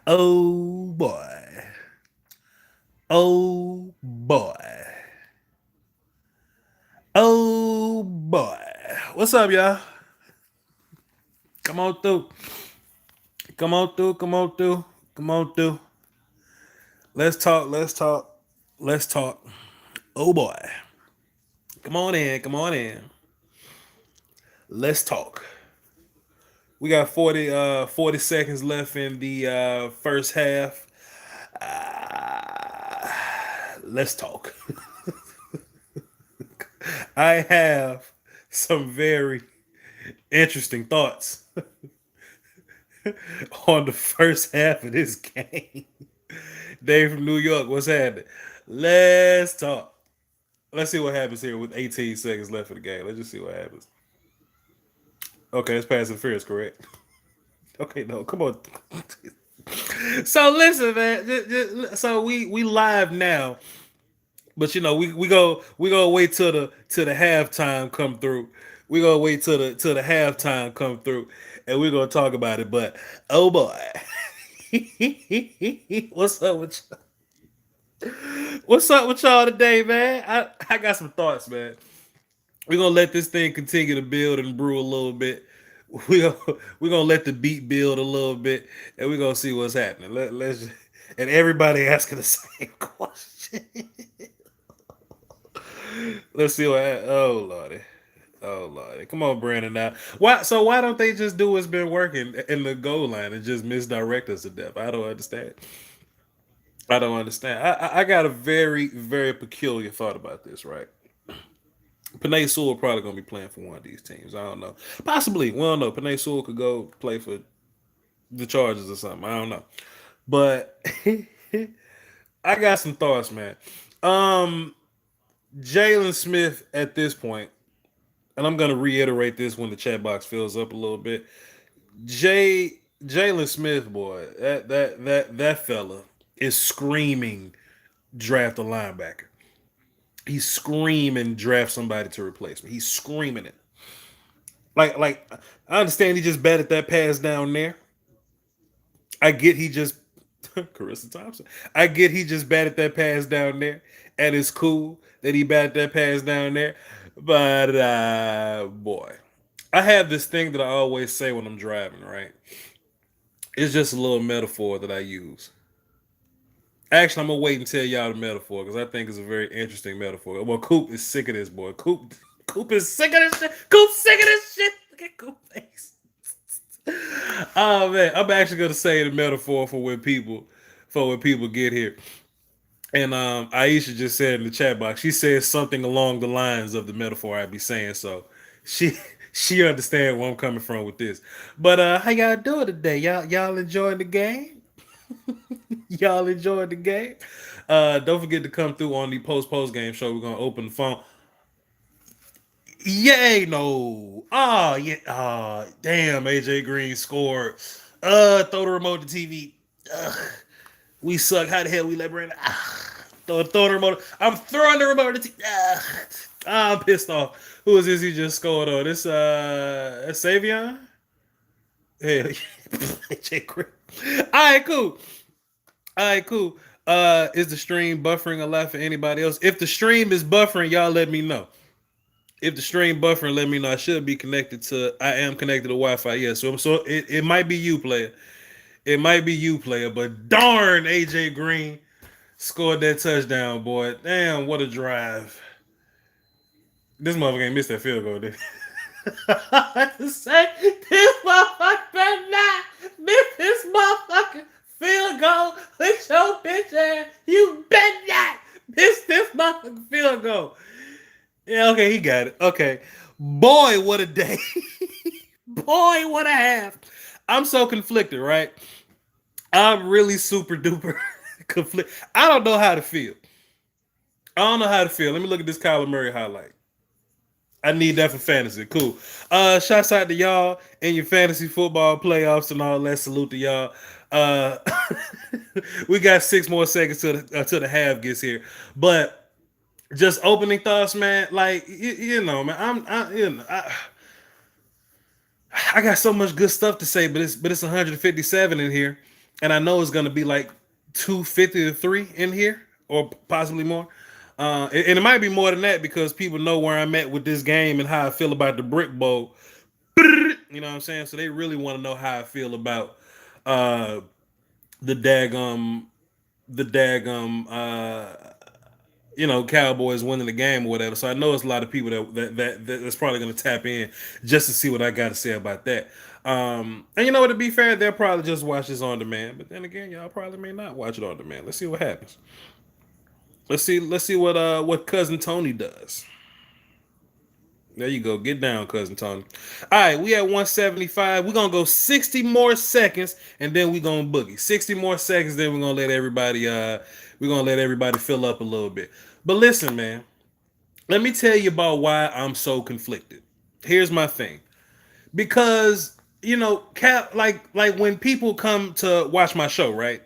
Oh boy. Oh boy. Oh boy. What's up, y'all? Come on through. Come on through. Come on through. Come on through. Let's talk. Let's talk. Let's talk. Oh boy. Come on in. Come on in. Let's talk. We got 40 seconds left in the first half. Let's talk. I have some very interesting thoughts on the first half of this game. Dave from New York, what's happening? Let's talk. Let's see what happens here with 18 seconds left of the game. Let's just see what happens. Okay, it's pass interference, correct? Okay, no, come on. So listen, man. So we live now, but we gonna wait till the halftime come through. We gonna wait till the halftime come through, and we're gonna talk about it. But oh boy, what's up with what's up with y'all today, man? I got some thoughts, man. We're gonna let this thing continue to build and brew a little bit. We're gonna let the beat build a little bit, and we're gonna see what's happening. Let's and everybody asking the same question. Let's see oh lordy. Oh lordy. Come on, Brandon. Now, why don't they just do what's been working in the goal line and just misdirect us to death? I don't understand. I don't understand. I got a very, very peculiar thought about this, right? Panay Sewell probably gonna be playing for one of these teams. I don't know. Possibly. We don't know. Panay Sewell could go play for the Chargers or something. I don't know. But I got some thoughts, man. Um, Jalen Smith at this point, and I'm gonna reiterate this when the chat box fills up a little bit. Jalen Smith, boy, that fella is screaming draft a linebacker. He's screaming draft somebody to replace me. He's screaming it. Like I understand he just batted that pass down there. I get he just Carissa Thompson. I get he just batted that pass down there, and it's cool that he batted that pass down there. But boy, I have this thing that I always say when I'm driving. Right, it's just a little metaphor that I use. Actually, I'm gonna wait and tell y'all the metaphor because I think it's a very interesting metaphor. Well, Coop is sick of this, boy. Coop is sick of this shit. Coop's sick of this shit. Look at Coop face. Oh man, I'm actually gonna say the metaphor for when people get here. And Aisha just said in the chat box, she said something along the lines of the metaphor I'd be saying. So she she understand where I'm coming from with this. But how y'all doing today? Y'all enjoying the game? Y'all enjoying the game? Don't forget to come through on the post game show. We're gonna open the phone. Yay, no. Oh, yeah. Oh, damn, AJ Green scored. Throw the remote to TV. Ugh, we suck. How the hell we let Brandon? Throw the remote. I'm throwing the remote to TV. I'm pissed off. Who is this he just scored on? This Savion? Hey, AJ Green. Alright, cool. Alright, cool. Is the stream buffering a lot for anybody else? If the stream is buffering, y'all let me know. If the stream buffering, let me know. I should be connected to. I am connected to Wi-Fi. Yeah, so it might be you, player. It might be you, player. But darn, AJ Green scored that touchdown, boy. Damn, what a drive! This motherfucker ain't missed that field goal, did he? Say this motherfucker better not miss this motherfucker field goal with your bitch ass. You better not miss this motherfucker field goal. Yeah, okay, he got it. Okay. Boy, what a day. Boy, what a half. I'm so conflicted, right? I'm really super duper conflicted. I don't know how to feel. I don't know how to feel. Let me look at this Kyler Murray highlight. I need that for fantasy. Cool. Shouts out to y'all in your fantasy football playoffs and all that. Salute to y'all. Uh, we got 6 more seconds till the half gets here. But just opening thoughts, man. Like man. I got so much good stuff to say, but it's 157 in here. and I know it's going to be like 250 to 3 in here, or possibly more. And it might be more than that because people know where I'm at with this game and how I feel about the Brick Bowl. You know what I'm saying? So they really want to know how I feel about uh, the daggum, the daggum, Cowboys winning the game or whatever. So I know it's a lot of people that's probably going to tap in just to see what I got to say about that. And you know what? To be fair, they'll probably just watch this on demand. But then again, y'all probably may not watch it on demand. Let's see what happens. Let's see what cousin Tony does. There you go. Get down, cousin Tony. All right, we at 175. We're gonna go 60 more seconds, and then we're gonna boogie. 60 more seconds, then we're gonna let everybody fill up a little bit. But listen, man, let me tell you about why I'm so conflicted. Here's my thing. Because, like when people come to watch my show, right?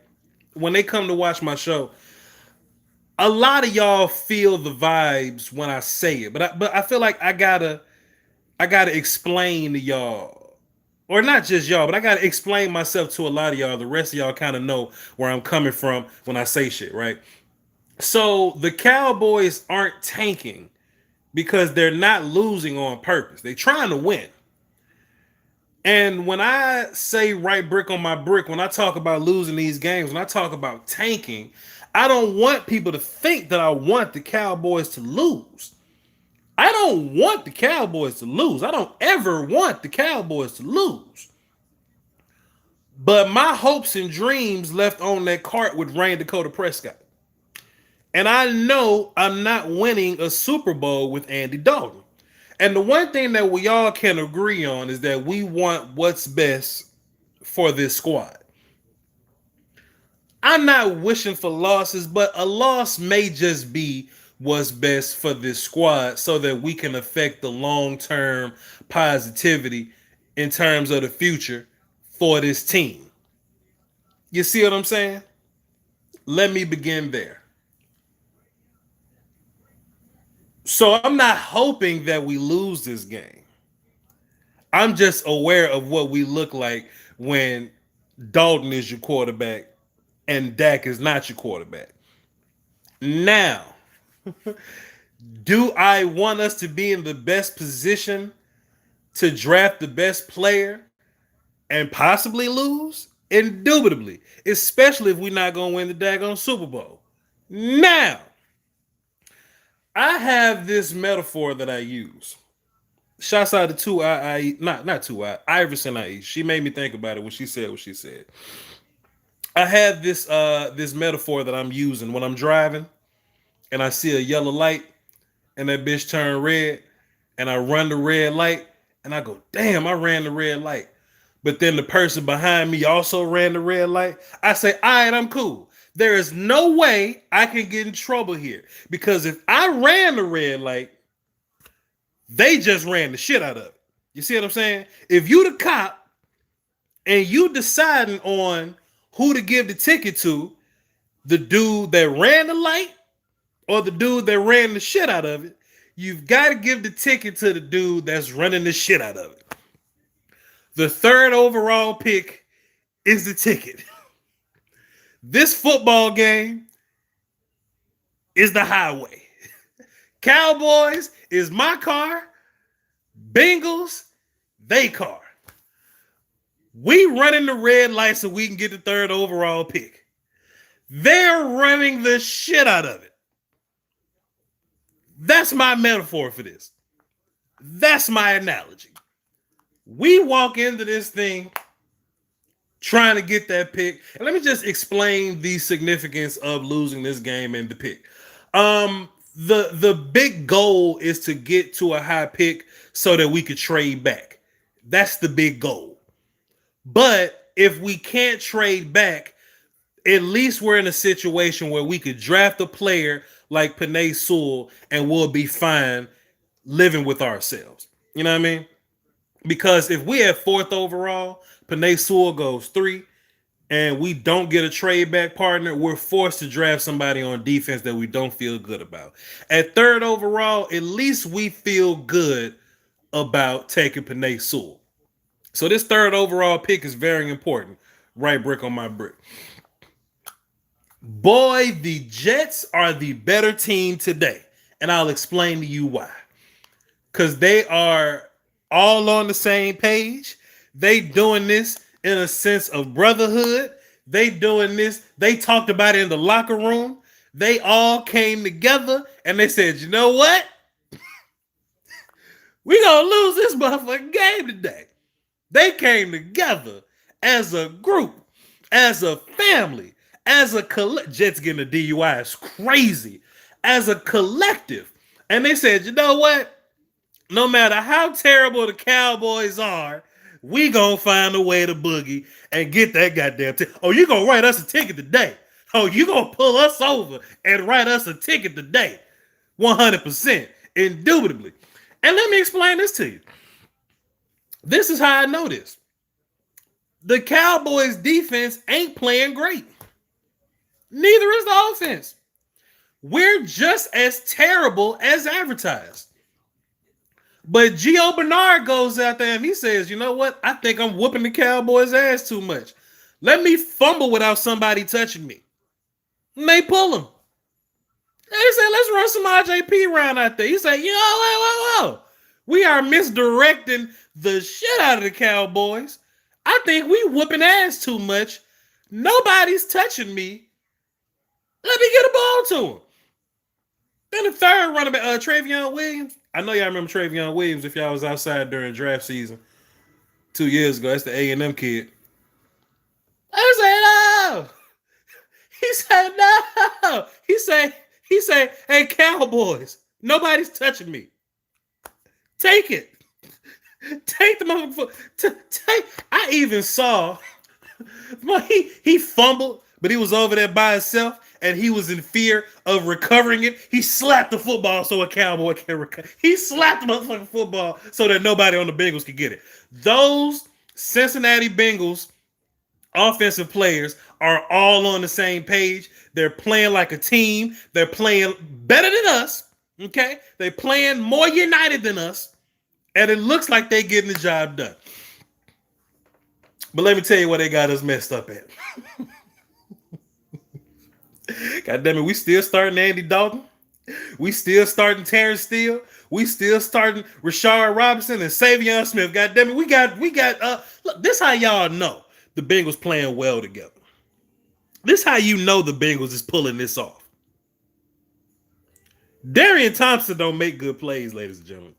When they come to watch my show, a lot of y'all feel the vibes when I say it, but I feel like I gotta explain to y'all, or not just y'all, but I gotta explain myself to a lot of y'all. The rest of y'all kind of know where I'm coming from when I say shit, right? So the Cowboys aren't tanking because they're not losing on purpose. They're trying to win. And when I say right brick on my brick, when I talk about losing these games, when I talk about tanking, I don't want people to think that I want the Cowboys to lose. I don't want the Cowboys to lose. I don't ever want the Cowboys to lose. But my hopes and dreams left on that cart with Rain Dakota Prescott. And I know I'm not winning a Super Bowl with Andy Dalton. And the one thing that we all can agree on is that we want what's best for this squad. I'm not wishing for losses, but a loss may just be what's best for this squad so that we can affect the long-term positivity in terms of the future for this team. You see what I'm saying? Let me begin there. So I'm not hoping that we lose this game. I'm just aware of what we look like when Dalton is your quarterback and Dak is not your quarterback. Now, do I want us to be in the best position to draft the best player and possibly lose? Indubitably, especially if we're not going to win the daggone Super Bowl. Now, I have this metaphor that I use. Shouts out to not Iverson IE. She made me think about it when she said what she said. I have this metaphor that I'm using when I'm driving and I see a yellow light and that bitch turn red and I run the red light and I go, damn, I ran the red light. But then the person behind me also ran the red light. I say, all right, I'm cool. There is no way I can get in trouble here because if I ran the red light, they just ran the shit out of it. You see what I'm saying? If you the cop and you deciding on who to give the ticket to, the dude that ran the light or the dude that ran the shit out of it, you've got to give the ticket to the dude that's running the shit out of it. The third overall pick is the ticket. This football game is the highway. Cowboys is my car. Bengals, they car. We running the red light so we can get the third overall pick. They're running the shit out of it. That's my metaphor for this. That's my analogy. We walk into this thing trying to get that pick. And let me just explain the significance of losing this game and the pick. The big goal is to get to a high pick so that we could trade back. That's the big goal. But if we can't trade back, at least we're in a situation where we could draft a player like Penei Sewell and we'll be fine living with ourselves. You know what I mean? Because if we have fourth overall, Penei Sewell goes 3, and we don't get a trade back partner, we're forced to draft somebody on defense that we don't feel good about. At third overall, at least we feel good about taking Penei Sewell. So this third overall pick is very important. Right brick on my brick. Boy, the Jets are the better team today. And I'll explain to you why. Because they are all on the same page. They doing this in a sense of brotherhood. They doing this. They talked about it in the locker room. They all came together and they said, you know what? We gonna lose this motherfucking game today. They came together as a group, as a family, as a Jets getting a DUI is crazy. As a collective. And they said, you know what? No matter how terrible the Cowboys are, we gonna find a way to boogie and get that goddamn ticket. Oh, you gonna write us a ticket today. Oh, you gonna pull us over and write us a ticket today. 100%, indubitably. And let me explain this to you. This is how I know this. The Cowboys defense ain't playing great. Neither is the offense. We're just as terrible as advertised. But Gio Bernard goes out there and he says, you know what? I think I'm whooping the Cowboys' ass too much. Let me fumble without somebody touching me. And they pull him. They said, let's run some RJP round out there. He said, whoa. We are misdirecting the shit out of the Cowboys. I think we whooping ass too much. Nobody's touching me. Let me get a ball to him. Then the third running back, Travion Williams. I know y'all remember Travion Williams if y'all was outside during draft season 2 years ago. That's the A&M kid. I said, no. He said, no. He said, hey, Cowboys, nobody's touching me. Take it. Take the motherfucker. I even saw he fumbled, but he was over there by himself and he was in fear of recovering it. He slapped the football so a Cowboy can recover. He slapped the motherfucking football so that nobody on the Bengals could get it. Those Cincinnati Bengals offensive players are all on the same page. They're playing like a team. They're playing better than us. Okay? They're playing more united than us. And it looks like they're getting the job done. But let me tell you what they got us messed up at. God damn it, we still starting Andy Dalton. We still starting Terrence Steele. We still starting Rashard Robinson and Savion Smith. God damn it, we got look, this how y'all know the Bengals playing well together. This how you know the Bengals is pulling this off. Darian Thompson don't make good plays, ladies and gentlemen.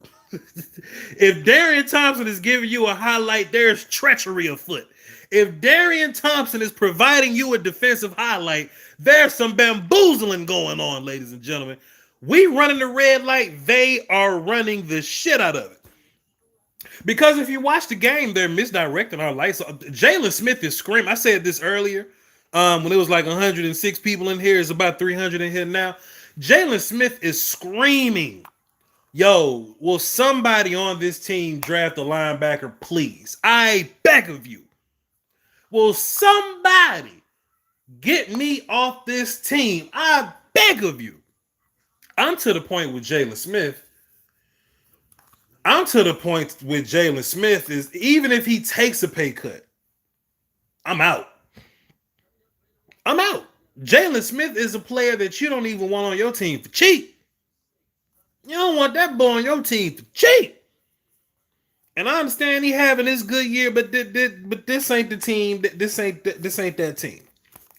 If Darian Thompson is giving you a highlight, there's treachery afoot. If Darian Thompson is providing you a defensive highlight, there's some bamboozling going on, ladies and gentlemen. We running the red light. They are running the shit out of it. Because if you watch the game, they're misdirecting our lights. Jalen Smith is screaming. I said this earlier when it was like 106 people in here. It's about 300 in here now. Jalen Smith is screaming, yo, will somebody on this team draft a linebacker, please? I beg of you. Will somebody get me off this team? I beg of you. I'm to the point with Jalen Smith. Is even if he takes a pay cut, I'm out. Jalen Smith is a player that you don't even want on your team for cheap. You don't want that boy on your team for cheap. And I understand he having this good year, but this ain't the team. This ain't that team.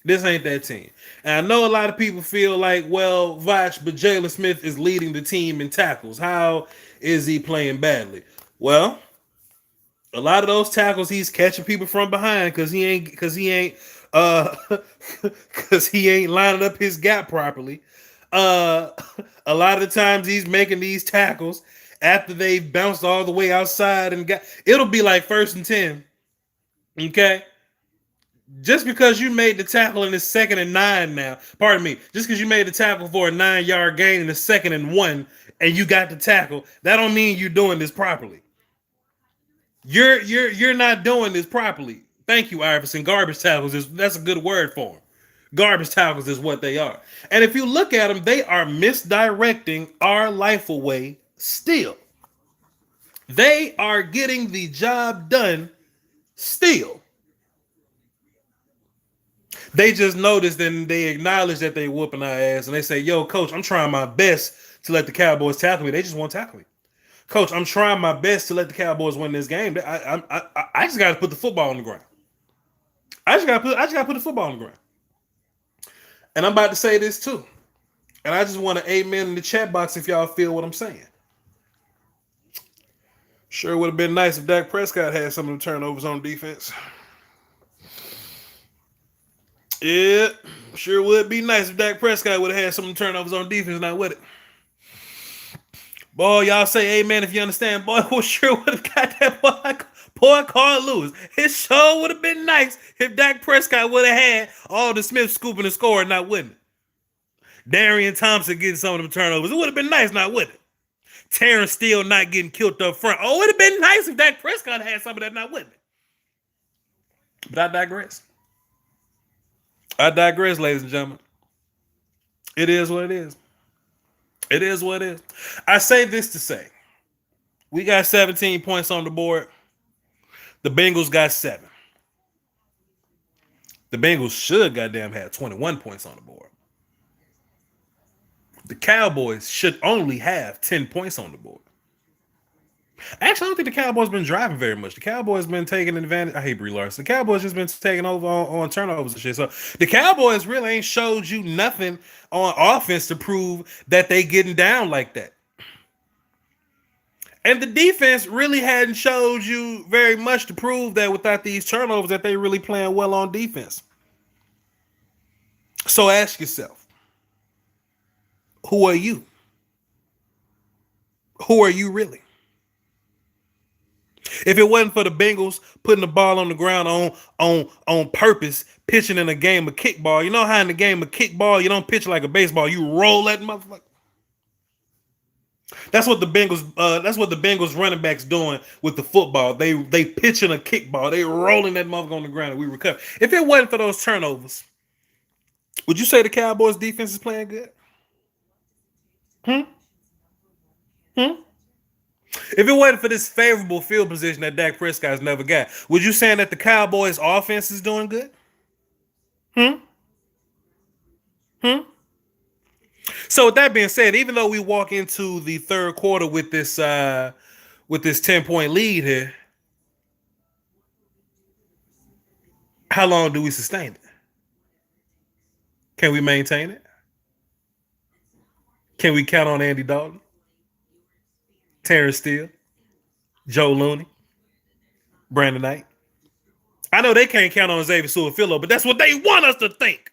This ain't that team. And I know a lot of people feel like, well, Voch, but Jalen Smith is leading the team in tackles. How is he playing badly? Well, a lot of those tackles he's catching people from behind because he ain't lining up his gap properly. A lot of the times he's making these tackles after they've bounced all the way outside and it'll be like 1st and 10. Okay. Just because you made the tackle in the 2nd and 9 now, pardon me, just because you made the tackle for a 9-yard gain in the 2nd and 1 and you got the tackle, that don't mean you're doing this properly. You're not doing this properly. Thank you, Iverson. Garbage tackles that's a good word for them. Garbage tackles is what they are. And if you look at them, they are misdirecting our life away still. They are getting the job done still. They just noticed and they acknowledge that they whooping our ass, and they say, "Yo, coach, I'm trying my best to let the Cowboys tackle me." They just won't tackle me. Coach, I'm trying my best to let the Cowboys win this game. I just got to put the football on the ground. I just got to put the football on the ground. And I'm about to say this too. And I just want an amen in the chat box if y'all feel what I'm saying. Sure would have been nice if Dak Prescott had some of the turnovers on defense. Yeah, sure would be nice if Dak Prescott would have had some of the turnovers on defense, not with it. Boy, y'all say amen if you understand. Boy, who sure would have got that boy Carl Lewis. It sure would have been nice if Dak Prescott would have had all the Smith scooping and scoring, not with it. Darian Thompson getting some of them turnovers. It would have been nice, not with it. Terrence Steele not getting killed up front. Oh, it would have been nice if Dak Prescott had some of that, not with it. But I digress. I digress, ladies and gentlemen. It is what it is. It is what it is. I say this to say, we got 17 points on the board. The Bengals got 7. The Bengals should goddamn have 21 points on the board. The Cowboys should only have 10 points on the board. Actually, I don't think the Cowboys been driving very much. The Cowboys been taking advantage. I hate Brie Larson. The Cowboys just been taking over on turnovers and shit. So the Cowboys really ain't showed you nothing on offense to prove that they getting down like that. And the defense really hadn't showed you very much to prove that without these turnovers that they really playing well on defense. So ask yourself, who are you? Who are you really? If it wasn't for the Bengals putting the ball on the ground on purpose, pitching in a game of kickball, you know how in the game of kickball you don't pitch like a baseball, you roll that motherfucker. That's what the Bengals running backs doing with the football. They pitching a kickball, they rolling that motherfucker on the ground, and we recover. If it wasn't for those turnovers, would you say the Cowboys defense is playing good? If it wasn't for this favorable field position that Dak Prescott's never got, would you say that the Cowboys offense is doing good? So with that being said, even though we walk into the third quarter with this 10-point lead here, how long do we sustain it? Can we maintain it? Can we count on Andy Dalton, Terrence Steele, Joe Looney, Brandon Knight? I know they can't count on Xavier Su'a-Filo, but that's what they want us to think.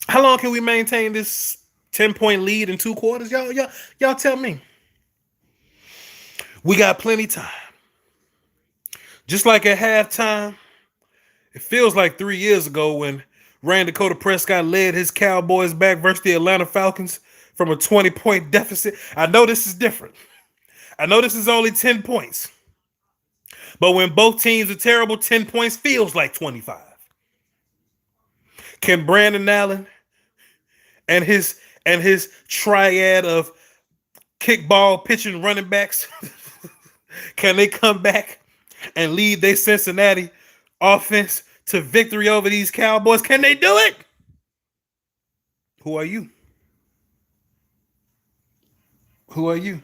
How long can we maintain this 10-point lead in 2 quarters? Y'all tell me. We got plenty time. Just like at halftime, it feels like 3 years ago when Randy Dakota Prescott led his Cowboys back versus the Atlanta Falcons from a 20-point deficit. I know this is different. I know this is only 10 points. But when both teams are terrible, 10 points feels like 25. Can Brandon Allen and his triad of kickball, pitching, running backs, can they come back and lead their Cincinnati offense to victory over these Cowboys? Can they do it? Who are you? Who are you?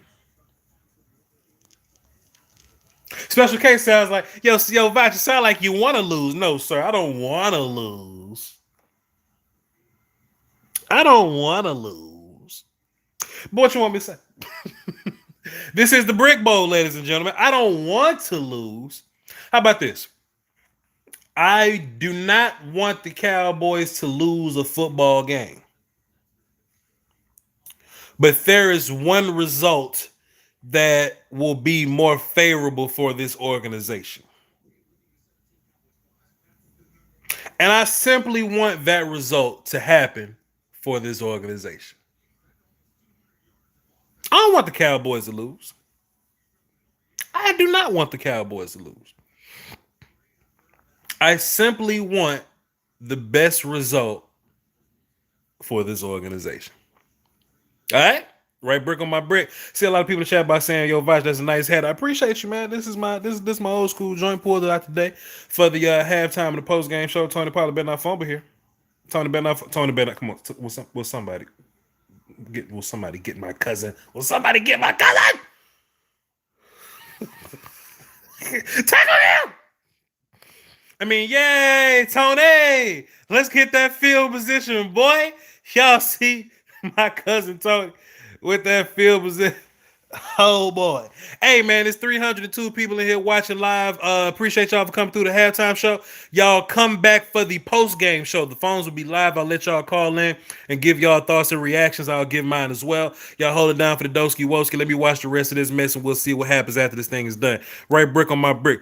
Special case sounds like, yo, Voch, you sound like you want to lose. No, sir, I don't want to lose. I don't want to lose. But what you want me to say? This is the Brick Bowl, ladies and gentlemen. I don't want to lose. How about this? I do not want the Cowboys to lose a football game. But there is one result that will be more favorable for this organization. And I simply want that result to happen for this organization. I don't want the Cowboys to lose. I do not want the Cowboys to lose. I simply want the best result for this organization. All right? Right, brick on my brick. See a lot of people in the chat by saying, "Yo, Voch, that's a nice hat." I appreciate you, man. This is my old school joint pulled it out today for the halftime of the post game show. Tony Pollard better not fumble here. Tony better not. Come on, will somebody get my cousin? Will somebody get my cousin? Tackle him! I mean, yay, Tony! Let's get that field position, boy. Y'all see my cousin Tony with that field position. Oh boy. Hey man, it's 302 people in here watching live. Appreciate y'all for coming through the halftime show. Y'all come back for the post-game show. The phones will be live. I'll let y'all call in and give y'all thoughts and reactions. I'll give mine as well. Y'all hold it down for the Doski Woski. Let me watch the rest of this mess and we'll see what happens after this thing is done. Right brick on my brick.